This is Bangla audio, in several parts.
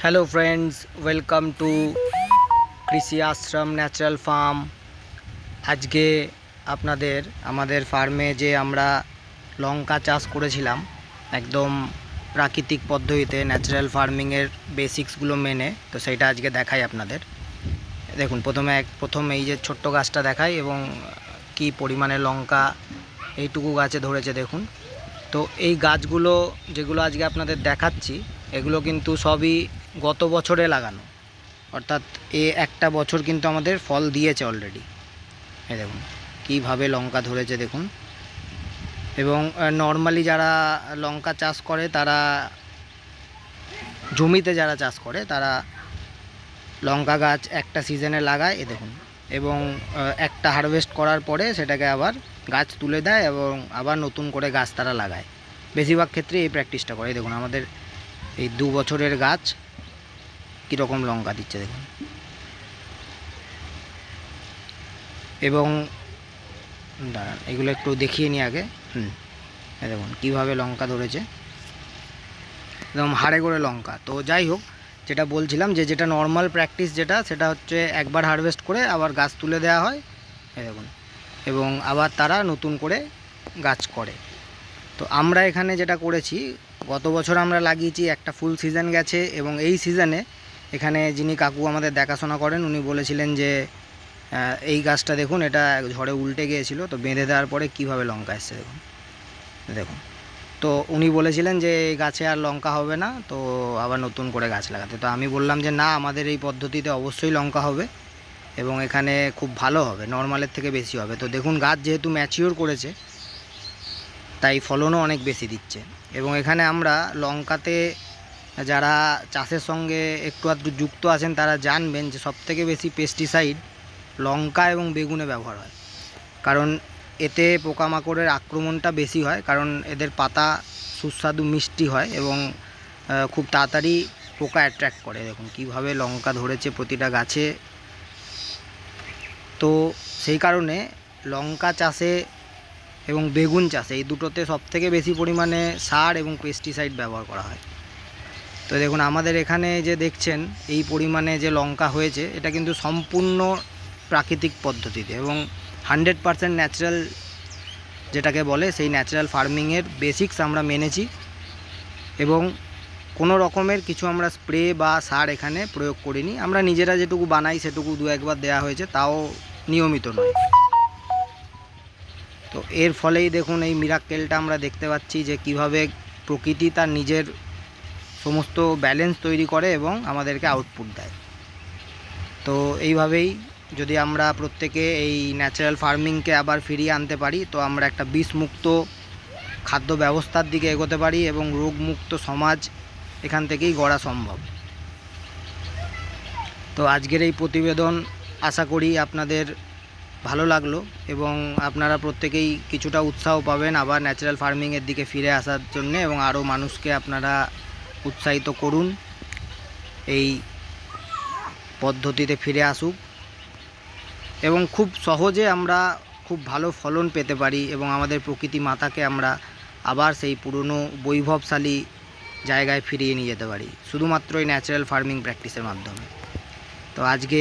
हेलो फ्रेंड्स, वेलकम टू कृषि आश्रम ন্যাচারাল ফার্ম। আজকে আপনাদের আমাদের ফার্মে যে আমরা লঙ্কা চাষ করেছিলাম একদম প্রাকৃতিক পদ্ধতিতে ন্যাচারাল ফার্মিংয়ের বেসিক্সগুলো মেনে, তো সেইটা আজকে দেখাই আপনাদের। দেখুন, প্রথম এই যে ছোট্ট গাছটা দেখাই এবং কি পরিমাণে লঙ্কা এইটুকু গাছে ধরেছে দেখুন। তো এই গাছগুলো যেগুলো আজকে আপনাদের দেখাচ্ছি এগুলো কিন্তু সবই গত বছরে লাগানো, অর্থাৎ একটা বছর কিন্তু আমাদের ফল দিয়েছে অলরেডি। এই দেখুন কীভাবে লঙ্কা ধরেছে দেখুন। এবং নর্মালি যারা লঙ্কা চাষ করে তারা জমিতে যারা চাষ করে তারা লঙ্কা গাছ একটা সিজনে লাগায়, এ দেখুন, এবং একটা হারভেস্ট করার পরে সেটাকে আবার গাছ তুলে দেয় এবং আবার নতুন করে গাছ তারা লাগায়। বেশিরভাগ ক্ষেত্রে এই প্র্যাকটিসটা করে। দেখুন আমাদের এই 2 বছরের গাছ কীরকম লঙ্কা দিচ্ছে দেখুন। এবং দাঁড়ান, এগুলো একটু দেখিয়ে নিই আগে। দেখুন কীভাবে লঙ্কা ধরেছে, একদম হাড়ে করে লঙ্কা। তো যাই হোক, যেটা বলছিলাম যে যেটা নর্মাল প্র্যাকটিস সেটা হচ্ছে একবার হারভেস্ট করে আবার গাছ তুলে দেওয়া হয়, দেখুন, এবং আবার তারা নতুন করে গাছ করে। তো আমরা এখানে যেটা করেছি, গত বছর আমরা লাগিয়েছি, একটা ফুল সিজন গেছে এবং এই সিজনে এখানে যিনি কাকু আমাদের দেখাশোনা করেন উনি বলেছিলেন যে এই গাছটা দেখুন, এটা ঝড়ে উল্টে গিয়েছিল, তো বেঁধে দেওয়ার পরে কীভাবে লঙ্কা এসছে দেখুন। দেখুন, তো উনি বলেছিলেন যে এই গাছে আর লঙ্কা হবে না, তো আবার নতুন করে গাছ লাগাতে। তো আমি বললাম যে না, আমাদের এই পদ্ধতিতে অবশ্যই লঙ্কা হবে এবং এখানে খুব ভালো হবে, নর্মালের থেকে বেশি হবে। তো দেখুন, গাছ যেহেতু ম্যাচিওর করেছে তাই ফলনও অনেক বেশি দিচ্ছে। এবং এখানে আমরা লঙ্কাতে যারা চাষের সঙ্গে একটু আধটু যুক্ত আছেন তারা জানবেন যে সবথেকে বেশি পেস্টিসাইড লঙ্কা এবং বেগুনে ব্যবহার হয়, কারণ এতে পোকামাকড়ের আক্রমণটা বেশি হয়, কারণ এদের পাতা সুস্বাদু মিষ্টি হয় এবং খুব তাড়াতাড়ি পোকা অ্যাট্রাক্ট করে। দেখুন কীভাবে লঙ্কা ধরেছে প্রতিটা গাছে। তো সেই কারণে লঙ্কা চাষে এবং বেগুন চাষে এই দুটোতে সবথেকে বেশি পরিমাণে সার এবং পেস্টিসাইড ব্যবহার করা হয়। তো দেখুন আমাদের এখানে যে দেখছেন এই পরিমাণে যে লঙ্কা হয়েছে, এটা কিন্তু সম্পূর্ণ প্রাকৃতিক পদ্ধতিতে এবং 100% ন্যাচারাল, যেটাকে বলে সেই ন্যাচারাল ফার্মিংয়ের বেসিক্স আমরা মেনেছি এবং কোনো রকমের কিছু আমরা স্প্রে বা সার এখানে প্রয়োগ করিনি। আমরা নিজেরা যেটুকু বানাই সেটুকু 2-1 বার দেওয়া হয়েছে, তাও নিয়মিত নয়। তো এর ফলেই দেখুন এই মিরাক্কেলটা আমরা দেখতে পাচ্ছি যে কিভাবে প্রকৃতি তার নিজের সমস্ত ব্যালেন্স তৈরি করে এবং আমাদেরকে আউটপুট দেয়। তো এইভাবেই যদি আমরা প্রত্যেকে এই ন্যাচারাল ফার্মিংকে আবার ফিরিয়ে আনতে পারি, তো আমরা একটা বিষমুক্ত খাদ্য ব্যবস্থার দিকে এগোতে পারি এবং রোগমুক্ত সমাজ এখান থেকেই গড়া সম্ভব। তো আজকের এই প্রতিবেদন আশা করি আপনাদের ভালো লাগলো এবং আপনারা প্রত্যেকেই কিছুটা উৎসাহ পাবেন আবার ন্যাচারাল ফার্মিংয়ের দিকে ফিরে আসার জন্য, এবং আরও মানুষকে আপনারা উৎসাহিত করুন এই পদ্ধতিতে ফিরে আসুক এবং খুব সহজে আমরা খুব ভালো ফলন পেতে পারি এবং আমাদের প্রকৃতি মাতাকে আমরা আবার সেই পুরনো বৈভবশালী জায়গায় ফিরিয়ে নিয়ে যেতে পারি শুধুমাত্র এই ন্যাচারাল ফার্মিং প্র্যাকটিসের মাধ্যমে। তো আজকে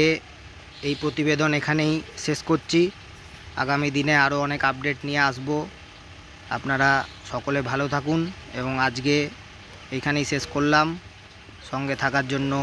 এই প্রতিবেদন এখানেই শেষ করছি। আগামী দিনে আরও অনেক আপডেট নিয়ে আসব। আপনারা সকলে ভালো থাকুন এবং আজকে এইখানেই শেষ করলাম। সঙ্গে থাকার জন্য